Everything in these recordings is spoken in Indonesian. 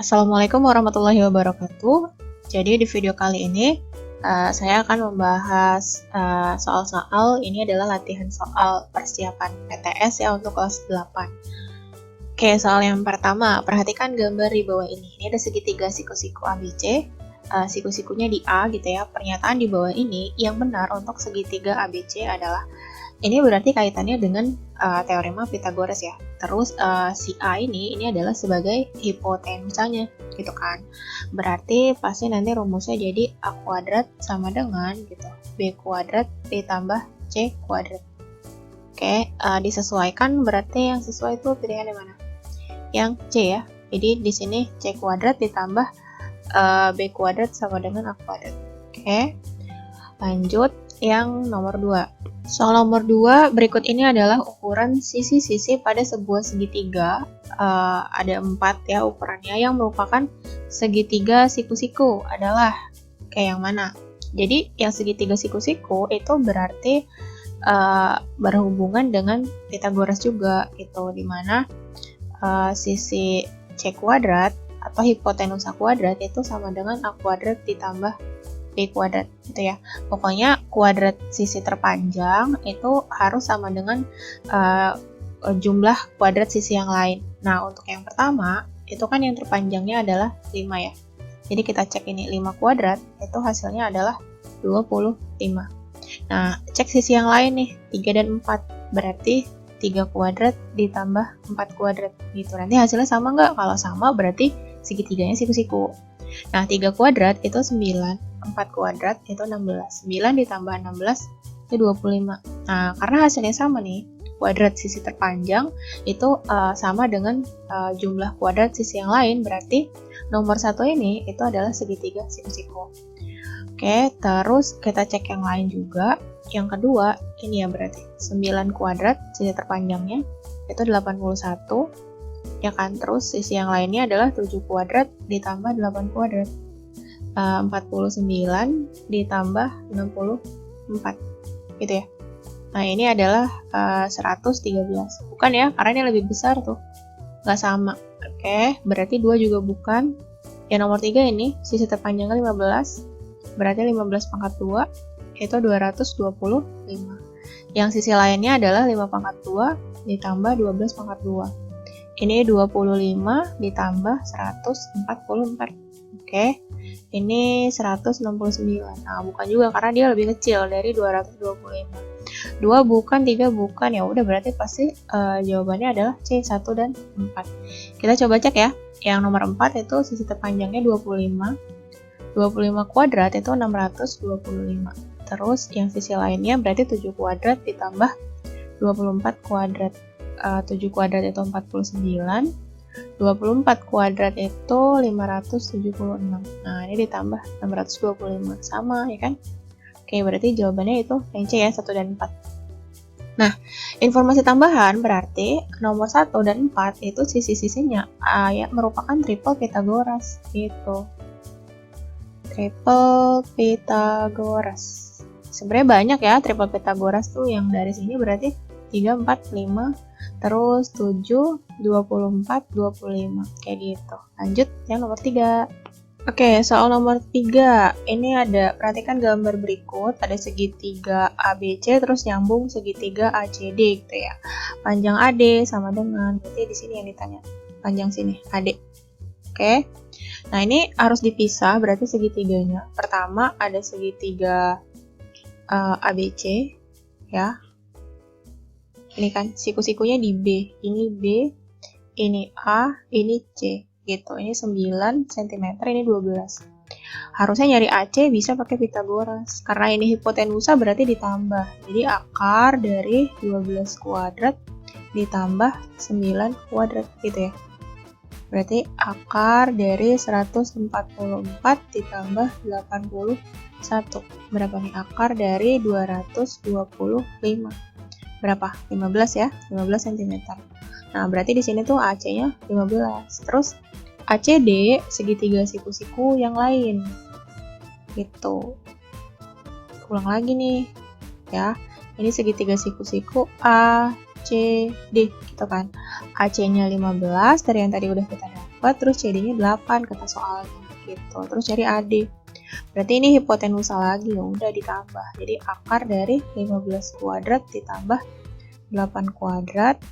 Assalamualaikum warahmatullahi wabarakatuh. Jadi di video kali ini saya akan membahas soal-soal ini adalah latihan soal persiapan PTS ya untuk kelas 8. Oke, soal yang pertama, perhatikan gambar di bawah ini. Ini ada segitiga siku-siku ABC, siku-sikunya di A gitu ya. Pernyataan di bawah ini yang benar untuk segitiga ABC adalah ini berarti kaitannya dengan teorema Pythagoras ya. Terus si A ini adalah sebagai hipotenusanya gitu kan. Berarti pasti nanti rumusnya jadi A kuadrat sama dengan gitu B kuadrat ditambah C kuadrat. Oke, disesuaikan berarti yang sesuai itu pilihan yang mana? Yang C ya. Jadi di sini C kuadrat ditambah B kuadrat sama dengan A kuadrat. Oke. Lanjut yang nomor 2. Soal nomor 2 berikut ini adalah ukuran sisi-sisi pada sebuah segitiga. Ada 4 ya ukurannya yang merupakan segitiga siku-siku adalah kayak yang mana? Jadi yang segitiga siku-siku itu berarti berhubungan dengan Pythagoras juga gitu, dimana sisi C kuadrat atau hipotenusa kuadrat itu sama dengan A kuadrat ditambah B kuadrat gitu ya. Pokoknya kuadrat sisi terpanjang itu harus sama dengan jumlah kuadrat sisi yang lain. Nah, untuk yang pertama, itu kan yang terpanjangnya adalah 5 ya. Jadi kita cek ini 5 kuadrat, itu hasilnya adalah 25. Nah, cek sisi yang lain nih, 3 dan 4. Berarti 3 kuadrat ditambah 4 kuadrat gitu. Nanti hasilnya sama nggak? Kalau sama berarti segitiganya siku-siku. Nah, 3 kuadrat itu 9, 4 kuadrat itu 16. 9 ditambah 16 itu 25. Nah, karena hasilnya sama nih, kuadrat sisi terpanjang itu sama dengan jumlah kuadrat sisi yang lain, berarti nomor 1 ini itu adalah segitiga siku-siku. Oke, terus kita cek yang lain juga. Yang kedua, ini ya berarti 9 kuadrat sisi terpanjangnya itu 81. Ya kan, terus sisi yang lainnya adalah 7 kuadrat ditambah 8 kuadrat. 49 ditambah 64 gitu ya. Nah, ini adalah 113. Bukan ya, karena ini lebih besar tuh. Nggak sama. Oke, berarti 2 juga bukan. Yang nomor 3 ini, sisi terpanjangnya 15. Berarti 15 pangkat 2 itu 225. Yang sisi lainnya adalah 5 pangkat 2 ditambah 12 pangkat 2. Ini 25 ditambah 144. Oke. Ini 169. Nah, bukan juga karena dia lebih kecil dari 225. 2 bukan, 3 bukan. Ya udah berarti pasti jawabannya adalah C, 1 dan 4. Kita coba cek ya. Yang nomor 4 itu sisi terpanjangnya 25. 25 kuadrat itu 625. Terus yang sisi lainnya berarti 7 kuadrat ditambah 24 kuadrat. 7 kuadrat itu 49, 24 kuadrat itu 576. Nah, ini ditambah 625, sama ya kan? Oke, berarti jawabannya itu yang C ya, 1 dan 4. Nah, informasi tambahan berarti nomor 1 dan 4 itu sisi-sisinya ya, merupakan triple Pythagoras gitu. Triple Pythagoras. Sebenarnya banyak ya triple Pythagoras tuh, yang dari sini berarti 3, 4, 5, terus 7, 24, 25, kayak gitu. Lanjut yang nomor 3. Oke, soal nomor 3. Ini ada, perhatikan gambar berikut, ada segitiga ABC terus nyambung segitiga ACD gitu ya. Panjang AD sama dengan, berarti di sini yang ditanya, panjang sini AD. Oke. Nah, ini harus dipisah berarti segitiganya. Pertama ada segitiga ABC ya. Ini kan siku-sikunya di B, ini B, ini A, ini C, gitu. Ini 9 cm, ini 12. Harusnya nyari AC bisa pakai Pythagoras. Karena ini hipotenusa berarti ditambah. Jadi akar dari 12 kuadrat ditambah 9 kuadrat, gitu ya. Berarti akar dari 144 ditambah 81. Berapa nih? Akar dari 225. Berapa? 15 ya, 15 cm. Nah, berarti di sini tuh AC-nya 15. Terus ACD segitiga siku-siku yang lain. Gitu. Ulang lagi nih. Ya. Ini segitiga siku-siku A, C, D gitu kan. AC-nya 15 dari yang tadi udah kita dapat, terus CD-nya 8 kata soalnya gitu. Terus cari AD. Berarti ini hipotenusa lagi, ya udah ditambah. Jadi akar dari 15 kuadrat ditambah 8 kuadrat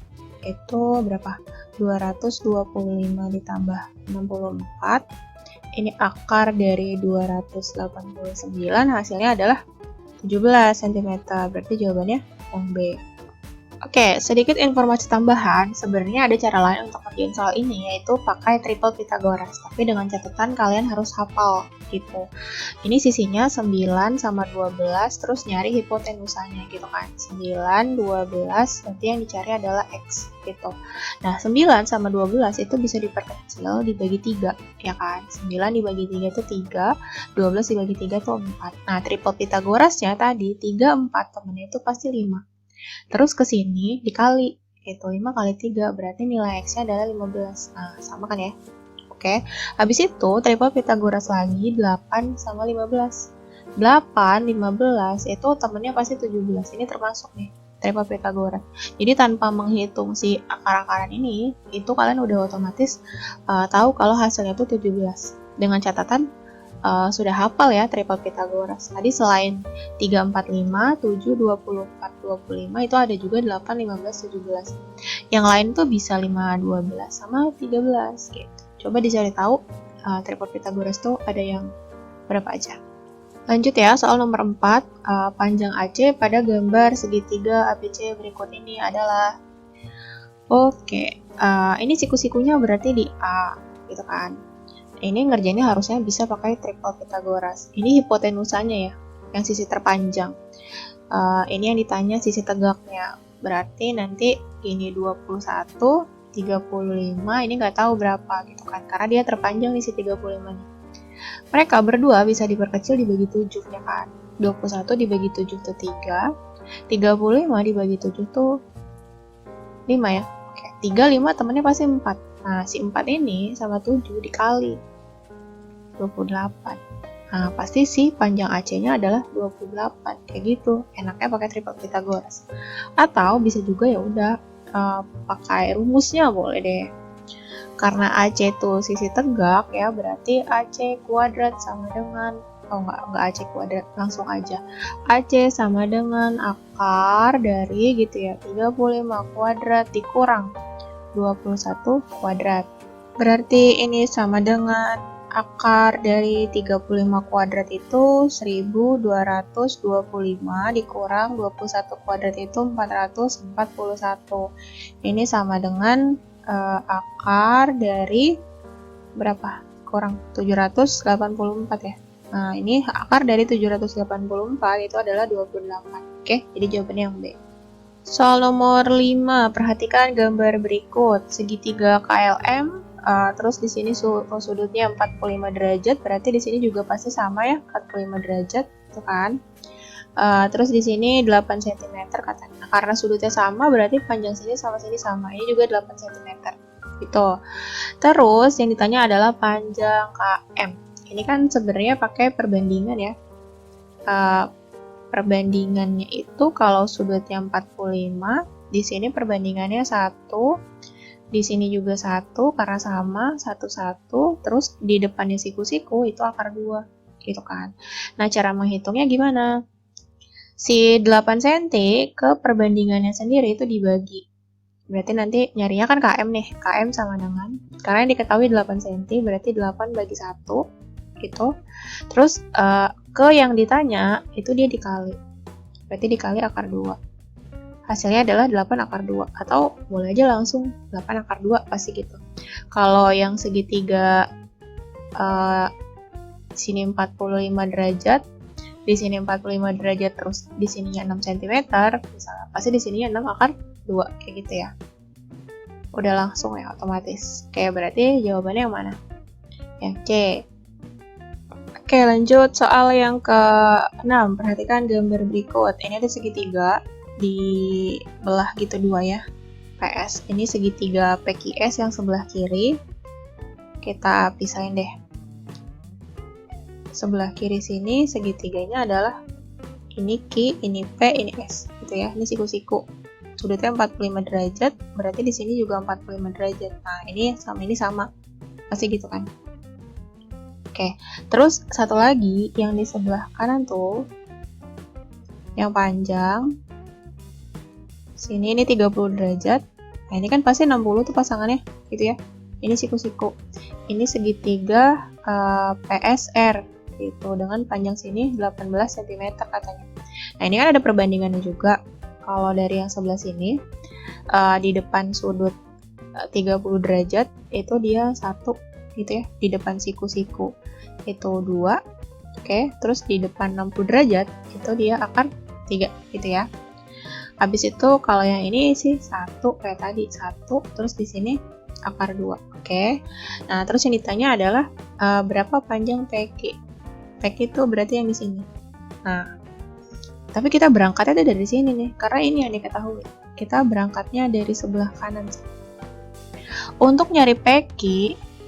itu berapa? 225 ditambah 64. Ini akar dari 289, hasilnya adalah 17 cm. Berarti jawabannya yang B. Oke, sedikit informasi tambahan. Sebenarnya ada cara lain untuk ngerjain soal ini, yaitu pakai triple Pythagoras. Tapi dengan catatan kalian harus hafal gitu. Ini sisinya 9 sama 12, terus nyari hipotenusanya gitu kan. 9, 12, nanti yang dicari adalah X gitu. Nah, 9 sama 12 itu bisa diperkecil dibagi 3, ya kan. 9 dibagi 3 itu 3, 12 dibagi 3 itu 4. Nah, triple Pythagorasnya tadi, 3, 4, temennya itu pasti 5. Terus ke sini dikali, itu 5 kali 3, berarti nilai X-nya adalah 15. Nah, sama kan ya? Oke, habis itu triple Pythagoras lagi, 8 sama 15. 8, 15, itu temennya pasti 17. Ini termasuk nih, triple Pythagoras. Jadi tanpa menghitung si akar-akaran ini, itu kalian udah otomatis tahu kalau hasilnya itu 17. Dengan catatan, sudah hafal ya triple Pythagoras. Tadi selain 3, 4, 5, 7, 24, 25 itu ada juga 8, 15, 17. Yang lain tuh bisa 5, 12 sama 13 gitu. Coba dicari tahu triple Pythagoras tuh ada yang berapa aja. Lanjut ya, soal nomor 4. Panjang AC pada gambar segitiga ABC berikut ini adalah. Oke, ini siku-sikunya berarti di A gitu kan. Ini ngerjainnya harusnya bisa pakai triple Pythagoras. Ini hipotenusanya ya, yang sisi terpanjang. Ini yang ditanya sisi tegaknya. Berarti nanti ini 21, 35, ini nggak tahu berapa gitu kan. Karena dia terpanjang di sisi 35 nih. Mereka berdua bisa diperkecil dibagi 7 ya kan. 21 dibagi 7 itu 3. 35 dibagi 7 tuh 5 ya. Oke, 3, 5 temennya pasti 4. Nah, si 4 ini sama 7 dikali 28. Nah, pasti si panjang AC-nya adalah 28. Kayak gitu. Enaknya pakai triple Pythagoras. Atau bisa juga ya udah pakai rumusnya boleh deh. Karena AC itu sisi tegak ya, berarti AC kuadrat sama dengan enggak AC kuadrat, langsung aja. AC sama dengan akar dari gitu ya, 35 kuadrat dikurang 21 kuadrat. Berarti ini sama dengan akar dari 35 kuadrat itu 1225 dikurang 21 kuadrat itu 441. Ini sama dengan akar dari berapa? Kurang 784 ya. Nah, ini akar dari 784 itu adalah 28. Oke, jadi jawabannya yang B. Soal nomor 5, perhatikan gambar berikut. Segitiga KLM, terus di sini sudutnya 45 derajat, berarti di sini juga pasti sama ya, 45 derajat, itu kan. Terus di sini 8 cm katanya. Karena sudutnya sama, berarti panjang sini sama sini sama. Ini juga 8 cm. Gitu. Terus yang ditanya adalah panjang KM. Ini kan sebenarnya pakai perbandingan ya. Perbandingannya itu kalau sudutnya 45, di sini perbandingannya 1, di sini juga 1 karena sama 1, terus di depannya siku-siku itu akar 2 gitu kan. Nah, cara menghitungnya gimana? Si 8 cm ke perbandingannya sendiri itu dibagi. Berarti nanti nyarinya kan KM nih. KM sama dengan, karena yang diketahui 8 cm berarti 8 bagi 1 gitu. Terus ke yang ditanya itu dia dikali. Berarti dikali akar 2. Hasilnya adalah 8 akar 2. Atau boleh aja langsung 8 akar 2 pasti gitu. Kalau yang segitiga sini 45 derajat, di sini 45 derajat, terus di sininya 6 cm, misalnya pasti di sininya 6 akar 2 kayak gitu ya. Udah langsung ya otomatis. Kayak berarti jawabannya yang mana? Yang C. Oke, lanjut soal yang ke-6. Perhatikan gambar berikut. Ini ada segitiga di belah gitu 2 ya. PS. Ini segitiga PQS yang sebelah kiri. Kita pisahin deh. Sebelah kiri sini segitiganya adalah ini Q, ini P, ini S gitu ya. Ini siku-siku. Sudutnya 45 derajat, berarti di sini juga 45 derajat. Nah, ini sama pasti gitu kan. Oke, terus satu lagi yang di sebelah kanan tuh, yang panjang, sini ini 30 derajat, nah ini kan pasti 60 tuh pasangannya, gitu ya. Ini siku-siku, ini segitiga PSR, gitu, dengan panjang sini 18 cm katanya. Nah ini kan ada perbandingannya juga, kalau dari yang sebelah sini, di depan sudut 30 derajat, itu dia 1, gitu ya, di depan siku-siku itu 2, oke, terus di depan 60 derajat itu dia akan 3, gitu ya. Habis itu kalau yang ini sih 1 kayak tadi 1, terus di sini akar 2, oke. Nah terus yang ditanya adalah berapa panjang PQ. PQ itu berarti yang di sini. Nah tapi kita berangkatnya dari sini nih, karena ini yang diketahui. Kita berangkatnya dari sebelah kanan. Untuk nyari PQ,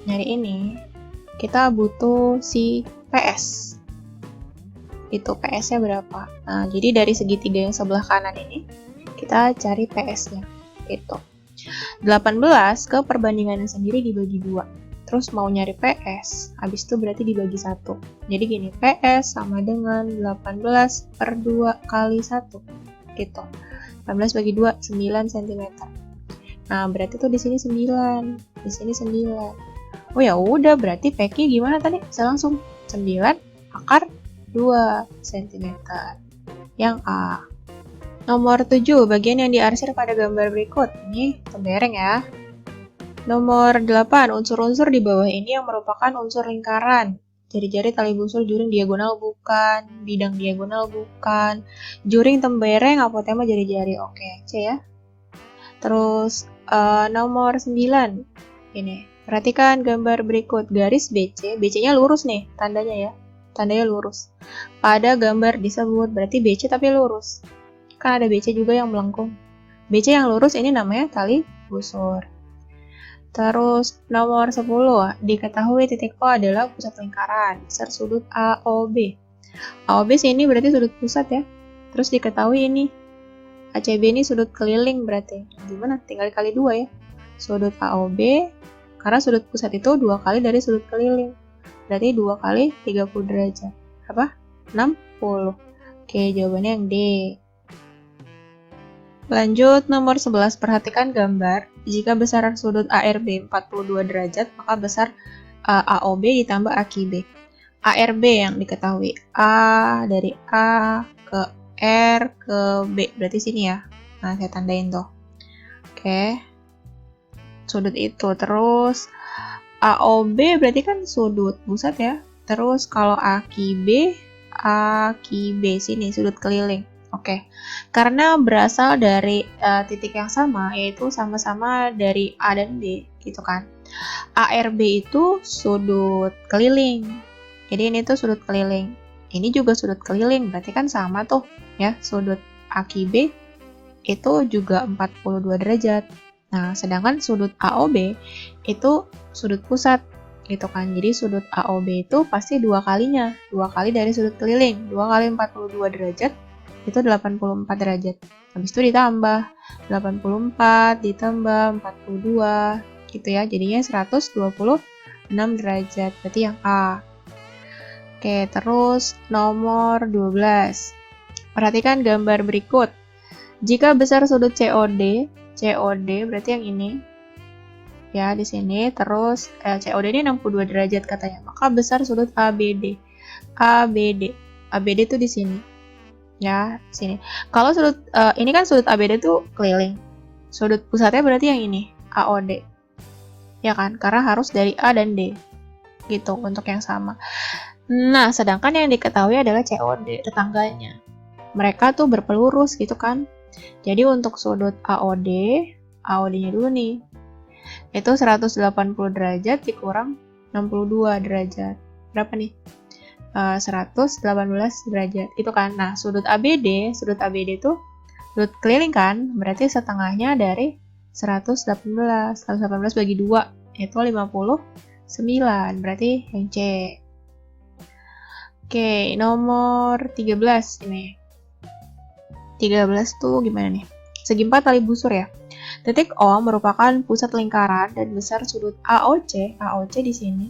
nyari ini, kita butuh si PS. Itu PS-nya berapa? Nah, jadi dari segitiga yang sebelah kanan ini, kita cari PS-nya. Itu. 18 ke perbandingannya sendiri dibagi 2. Terus mau nyari PS, habis itu berarti dibagi 1. Jadi gini, PS sama dengan 18 per 2 kali 1. Gitu. 18 bagi 2, 9 cm. Nah, berarti tuh di sini 9, di sini 9. Oh ya udah, berarti PQ gimana tadi? Bisa langsung 9 akar 2 cm. Yang A. Nomor 7, bagian yang diarsir pada gambar berikut. Ini tembereng ya. Nomor 8, unsur-unsur di bawah ini yang merupakan unsur lingkaran. Jari-jari tali busur juring diagonal bukan, bidang diagonal bukan, juring tembereng apotema jari-jari. Oke, C ya. Terus nomor 9, ini. Perhatikan gambar berikut, garis BC, BC-nya lurus nih, tandanya ya, tandanya lurus. Pada gambar disebut, berarti BC tapi lurus. Kan ada BC juga yang melengkung. BC yang lurus ini namanya tali busur. Terus nomor 10, diketahui titik O adalah pusat lingkaran, besar sudut AOB. AOB sini berarti sudut pusat ya. Terus diketahui ini, ACB ini sudut keliling berarti. Gimana? Tinggal kali 2 ya. Sudut AOB, karena sudut pusat itu 2 kali dari sudut keliling. Berarti 2 kali 30 derajat. Apa? 60. Oke, jawabannya yang D. Lanjut nomor 11, perhatikan gambar. Jika besaran sudut ARB 42 derajat, maka besar AOB ditambah AQB. ARB yang diketahui. A dari A ke R ke B. Berarti sini ya. Nah, saya tandain tuh. Oke. Sudut itu. Terus AOB berarti kan sudut pusat ya. Terus kalau AQB sini sudut keliling. Oke. Karena berasal dari titik yang sama, yaitu sama-sama dari A dan B gitu kan. ARB itu sudut keliling. Jadi ini tuh sudut keliling. Ini juga sudut keliling, berarti kan sama tuh ya. Sudut AQB itu juga 42 derajat. Nah, sedangkan sudut AOB itu sudut pusat gitu kan. Jadi sudut AOB itu pasti 2 kalinya. 2 kali dari sudut keliling. 2 kali 42 derajat itu 84 derajat. Habis itu ditambah 84 ditambah 42 gitu ya. Jadinya 126 derajat. Berarti yang A. Oke, terus nomor 12. Perhatikan gambar berikut. Jika besar sudut COD berarti yang ini. Ya, di sini. Terus COD ini 62 derajat katanya. Maka besar sudut ABD. ABD itu di sini. Ya, sini. Kalau sudut ini kan sudut ABD tuh keliling. Sudut pusatnya berarti yang ini, AOD. Ya kan? Karena harus dari A dan D. Gitu untuk yang sama. Nah, sedangkan yang diketahui adalah COD, tetangganya. Mereka tuh berpelurus gitu kan. Jadi untuk sudut AOD-nya dulu nih. Itu 180 derajat dikurang 62 derajat. Berapa nih? 118 derajat itu kan. Nah, sudut ABD itu sudut keliling kan, berarti setengahnya dari 118 bagi 2 itu 59, berarti yang C. Oke, nomor 13 ini. 13 tuh gimana nih? Segi 4 tali busur ya. Titik O merupakan pusat lingkaran dan besar sudut AOC di sini,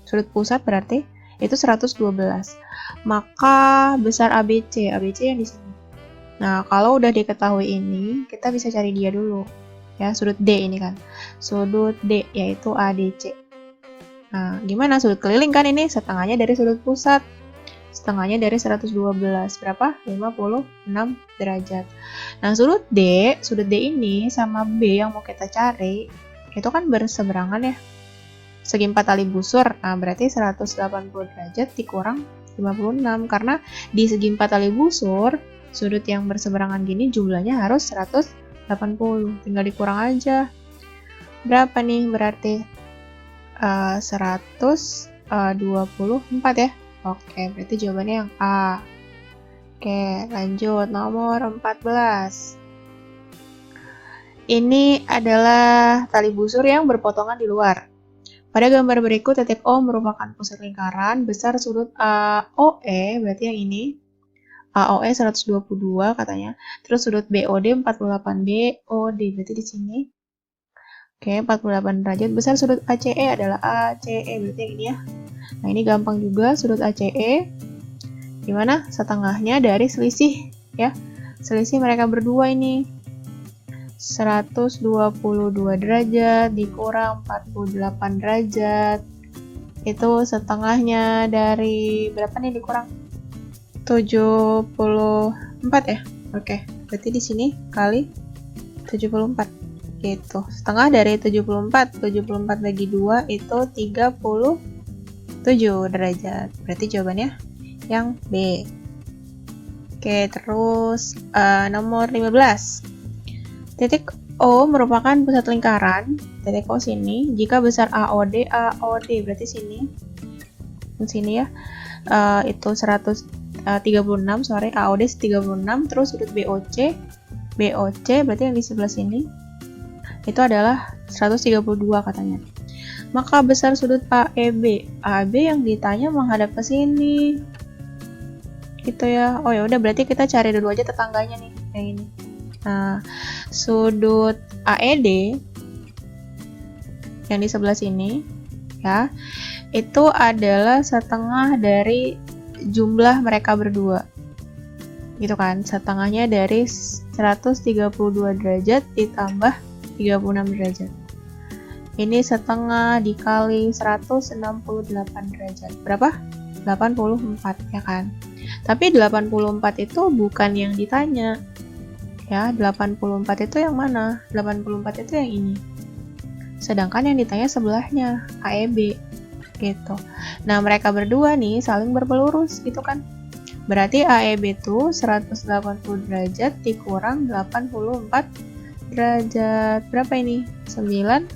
sudut pusat berarti itu 112. Maka besar ABC yang di sini. Nah, kalau udah diketahui ini, kita bisa cari dia dulu. Ya, sudut D ini kan. Sudut D yaitu ADC. Nah, gimana sudut keliling kan ini? Setengahnya dari sudut pusat. Setengahnya dari 112. Berapa? 56 derajat. Nah, sudut D ini sama B yang mau kita cari, itu kan berseberangan ya. Segi 4 tali busur. Nah, berarti 180 derajat dikurang 56. Karena di segi 4 tali busur, sudut yang berseberangan gini jumlahnya harus 180. Tinggal dikurang aja. Berapa nih berarti? 124 ya. Oke, berarti jawabannya yang A. Oke, lanjut nomor 14. Ini adalah tali busur yang berpotongan di luar. Pada gambar berikut, titik O merupakan pusat lingkaran, besar sudut AOE, berarti yang ini. AOE 122 katanya. Terus sudut BOD 48 BOD, berarti di sini. Oke, 48 derajat. Besar sudut ACE adalah ACE, berarti yang ini ya. Nah, ini gampang juga, sudut ACE. Gimana? Setengahnya dari selisih, ya. Selisih mereka berdua ini. 122 derajat dikurang 48 derajat. Itu setengahnya dari berapa nih dikurang? 74 ya. Oke, berarti di sini kali 74. Gitu. Setengah dari 74 bagi 2 itu 37 derajat. Berarti jawabannya yang B. Oke, terus nomor 15. Titik O merupakan pusat lingkaran. Titik O sini. Jika besar AOD berarti sini. Sini ya. Itu 136, AOD 36, terus sudut BOC berarti yang di sebelah sini. Itu adalah 132 katanya. Maka besar sudut AEB yang ditanya menghadap ke sini. Gitu ya. Oh ya udah, berarti kita cari dulu aja tetangganya nih, kayak ini. Nah, sudut AED yang di sebelah sini ya, itu adalah setengah dari jumlah mereka berdua. Gitu kan? Setengahnya dari 132 derajat ditambah 36 derajat. Ini setengah dikali 168 derajat. Berapa? 84 ya kan? Tapi 84 itu bukan yang ditanya. Ya, 84 itu yang mana? 84 itu yang ini. Sedangkan yang ditanya sebelahnya, AEB. Gitu. Nah, mereka berdua nih saling berpelurus, gitu kan? Berarti AEB itu 180 derajat dikurang 84 derajat. Berapa ini? 96.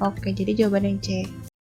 Oke, jadi jawaban yang C.